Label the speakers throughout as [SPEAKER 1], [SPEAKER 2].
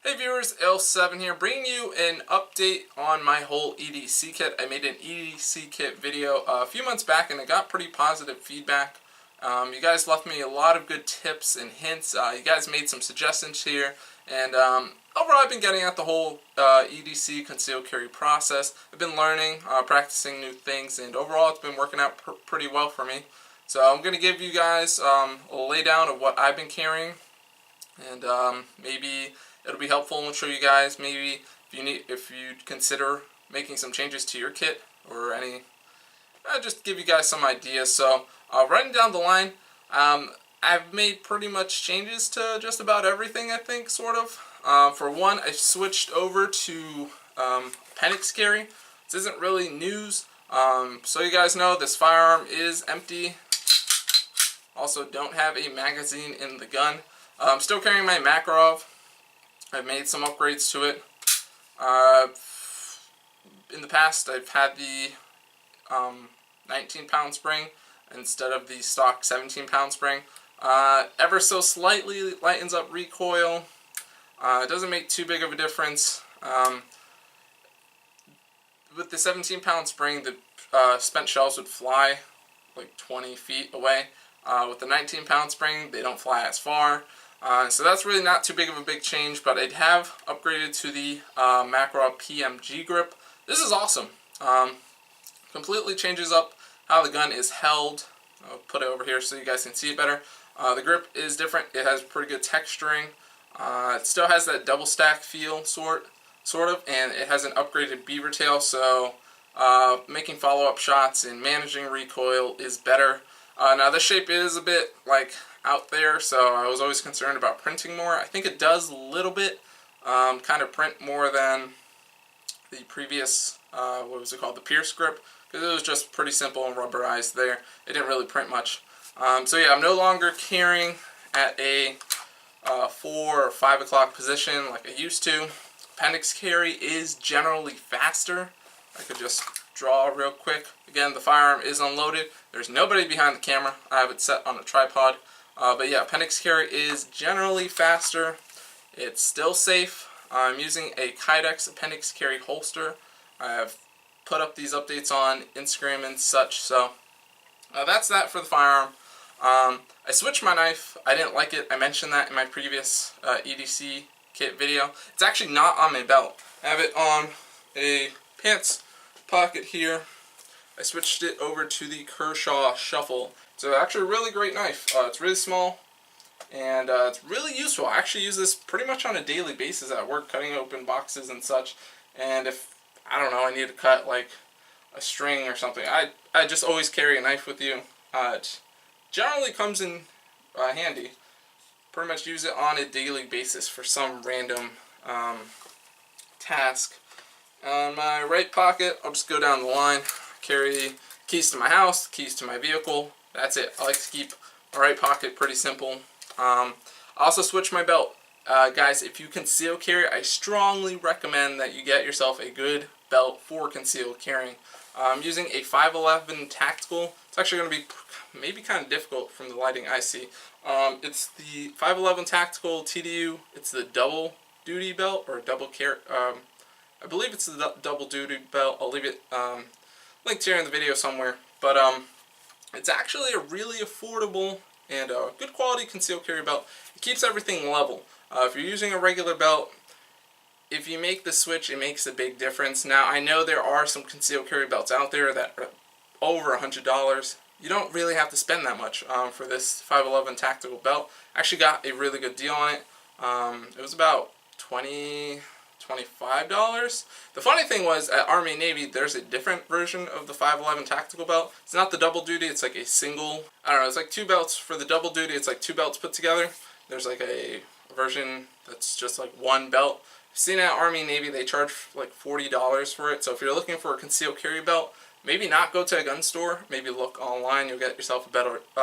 [SPEAKER 1] Hey viewers, Ale7 here, bringing you an update on my whole EDC kit. I made an EDC kit video a few months back and I got pretty positive feedback. You guys left me a lot of good tips and hints. You guys made some suggestions here, and overall I've been getting at the whole EDC concealed carry process. I've been learning, practicing new things, and overall it's been working out pretty well for me. So I'm going to give you guys a laydown of what I've been carrying, and maybe it'll be helpful and show you guys maybe if you consider making some changes to your kit or any. Just give you guys some ideas. So running down the line, I've made pretty much changes to just about everything, I think, sort of. For one, I switched over to appendix carry. This isn't really news. So you guys know this firearm is empty. Also don't have a magazine in the gun. I'm still carrying my Makarov. I've made some upgrades to it. In the past, I've had the 19-pound spring instead of the stock 17-pound spring. Ever so slightly lightens up recoil. It doesn't make too big of a difference. With the 17-pound spring, the spent shells would fly like 20 feet away. With the 19-pound spring, they don't fly as far. So that's really not too big of a big change, but I have upgraded to the Makarov PMG grip. This is awesome. Completely changes up how the gun is held. I'll put it over here so you guys can see it better. The grip is different. It has pretty good texturing. It still has that double stack feel, sort of, and it has an upgraded beaver tail, so making follow-up shots and managing recoil is better. Now this shape is a bit like out there, so I was always concerned about printing more. I think it does a little bit, kind of print more than the previous, what was it called, the Pierce grip, because it was just pretty simple and rubberized there. It didn't really print much. So yeah, I'm no longer carrying at a 4 or 5 o'clock position like I used to. Appendix carry is generally faster. I could just draw real quick. Again, the firearm is unloaded. There's nobody behind the camera. I have it set on a tripod. But yeah, appendix carry is generally faster. It's still safe. I'm using a kydex appendix carry holster. I have put up these updates on Instagram and such. So that's that for the firearm. I switched my knife. I didn't like it. I mentioned that in my previous EDC kit video. It's actually not on my belt. I have it on a pants pocket here. I switched it over to the Kershaw Shuffle. It's actually a really great knife. It's really small, and it's really useful. I actually use this pretty much on a daily basis at work, cutting open boxes and such. And if, I don't know, I need to cut like a string or something, I just always carry a knife with you. It generally comes in handy. Pretty much use it on a daily basis for some random task. On my right pocket, I'll just go down the line. Carry keys to my house, keys to my vehicle. That's it. I like to keep my right pocket pretty simple. I also switch my belt. Guys, if you conceal carry, I strongly recommend that you get yourself a good belt for concealed carrying. I'm using a 511 Tactical. It's actually going to be maybe kind of difficult from the lighting I see. It's the 511 Tactical TDU. It's the double duty belt, or double carry. I believe it's the double duty belt. I'll leave it linked here in the video somewhere. But it's actually a really affordable and good quality concealed carry belt. It keeps everything level. If you're using a regular belt, if you make the switch, it makes a big difference. Now, I know there are some concealed carry belts out there that are over $100. You don't really have to spend that much for this 511 Tactical belt. I actually got a really good deal on it. It was about $25. The funny thing was, at Army and Navy, there's a different version of the 511 Tactical belt. It's not the double duty, it's like a single, I don't know, it's like two belts. For the double duty, it's like two belts put together. There's like a version that's just like one belt. I've seen at Army and Navy, they charge like $40 for it. So if you're looking for a concealed carry belt, maybe not go to a gun store, maybe look online, you'll get yourself a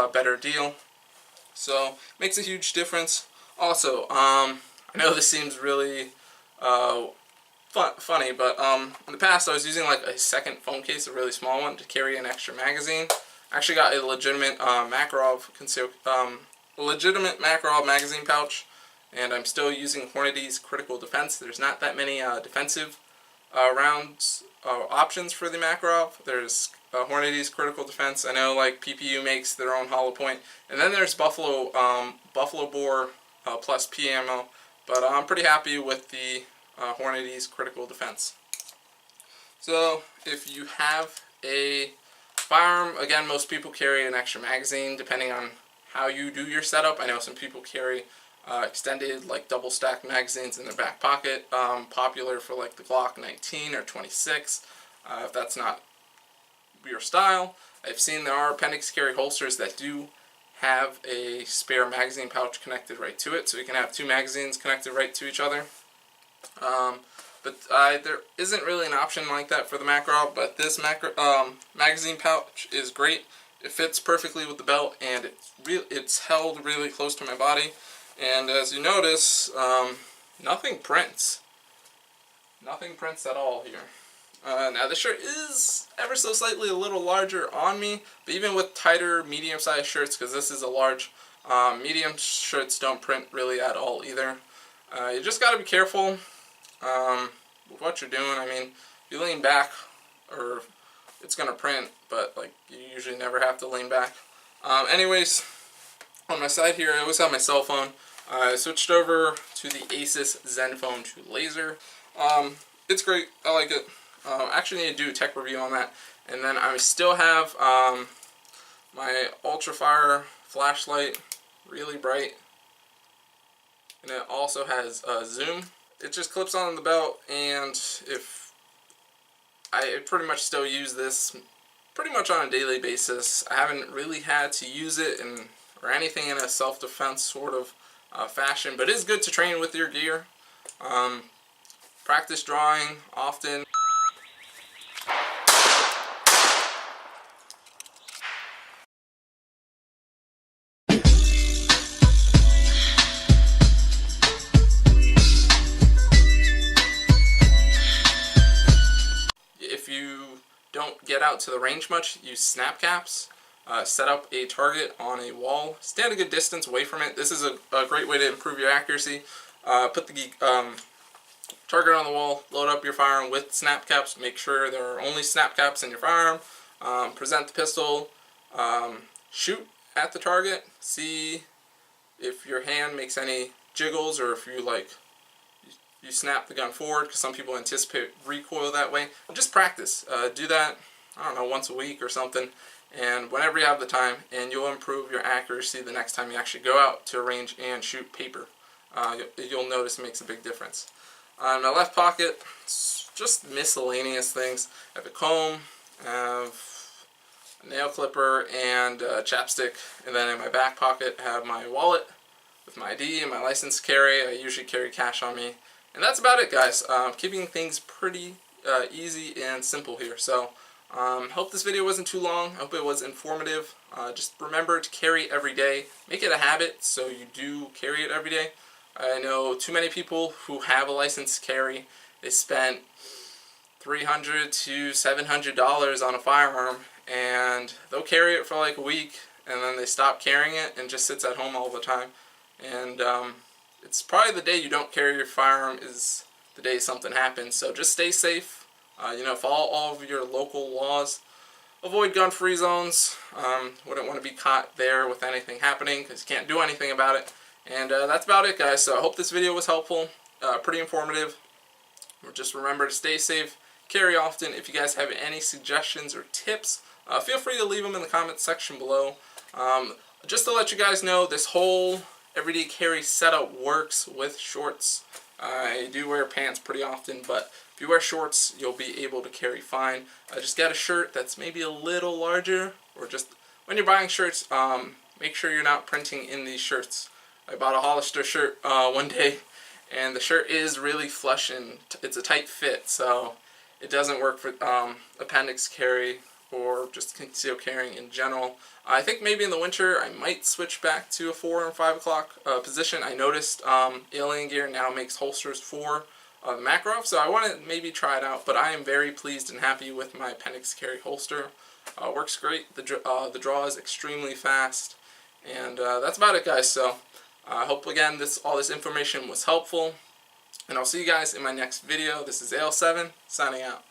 [SPEAKER 1] better deal. So, makes a huge difference. Also, I know this seems really funny, but in the past I was using like a second phone case, a really small one, to carry an extra magazine. I actually got a legitimate Makarov magazine pouch, and I'm still using Hornady's critical defense. There's not that many defensive rounds options for the Makarov. There's Hornady's critical defense. I know like PPU makes their own hollow point, and then there's Buffalo Bore plus P ammo. But I'm pretty happy with the Hornady's critical defense. So if you have a firearm, again, most people carry an extra magazine depending on how you do your setup. I know some people carry extended like double stacked magazines in their back pocket, popular for like the Glock 19 or 26. If that's not your style, I've seen there are appendix carry holsters that do have a spare magazine pouch connected right to it, so you can have two magazines connected right to each other. But there isn't really an option like that for the Makarov, but this magazine pouch is great. It fits perfectly with the belt, and it's held really close to my body. And as you notice, nothing prints. Nothing prints at all here. Now the shirt is ever so slightly a little larger on me, but even with tighter medium-sized shirts, because this is a large, medium shirts don't print really at all either. You just got to be careful with what you're doing. I mean, if you lean back, or it's going to print, but like you usually never have to lean back. Anyways, on my side here, I always have my cell phone. I switched over to the Asus ZenFone 2 laser. It's great. I like it. Actually need to do a tech review on that. And then I still have my Ultrafire flashlight, really bright. And it also has zoom. It just clips on the belt, and if I pretty much still use this pretty much on a daily basis. I haven't really had to use it or anything in a self-defense sort of fashion, but it is good to train with your gear. Practice drawing often. If you don't get out to the range much, use snap caps. Set up a target on a wall. Stand a good distance away from it. This is a great way to improve your accuracy. Put the target on the wall, load up your firearm with snap caps. Make sure there are only snap caps in your firearm. Present the pistol. Shoot at the target. See if your hand makes any jiggles, or if you snap the gun forward, because some people anticipate recoil that way. And just practice. Do that, I don't know, once a week or something, and whenever you have the time, and you'll improve your accuracy the next time you actually go out to a range and shoot paper. You'll notice it makes a big difference. In my left pocket, it's just miscellaneous things. I have a comb, I have a nail clipper, and a chapstick. And then in my back pocket, I have my wallet with my ID and my license to carry. I usually carry cash on me. And that's about it, guys. Keeping things pretty easy and simple here. So, hope this video wasn't too long. I hope it was informative. Just remember to carry every day. Make it a habit so you do carry it every day. I know too many people who have a license to carry. They spent $300 to $700 on a firearm, and they'll carry it for like a week, and then they stop carrying it and just sits at home all the time. And it's probably the day you don't carry your firearm is the day something happens. So just stay safe. Follow all of your local laws. Avoid gun-free zones. Wouldn't want to be caught there with anything happening, because you can't do anything about it. And that's about it, guys. So I hope this video was helpful. Pretty informative. Just remember to stay safe. Carry often. If you guys have any suggestions or tips, feel free to leave them in the comments section below. Just to let you guys know, this whole everyday carry setup works with shorts. I do wear pants pretty often, but if you wear shorts, you'll be able to carry fine. Just get a shirt that's maybe a little larger, or just when you're buying shirts, make sure you're not printing in these shirts. I bought a Hollister shirt one day, and the shirt is really flush and it's a tight fit, so it doesn't work for appendix carry or just concealed carrying in general. I think maybe in the winter I might switch back to a 4 and 5 o'clock position. I noticed Alien Gear now makes holsters for the Makarov, so I want to maybe try it out, but I am very pleased and happy with my appendix carry holster. Works great. The draw is extremely fast, and that's about it, guys. So I hope again all this information was helpful, and I'll see you guys in my next video. This is Ale7 signing out.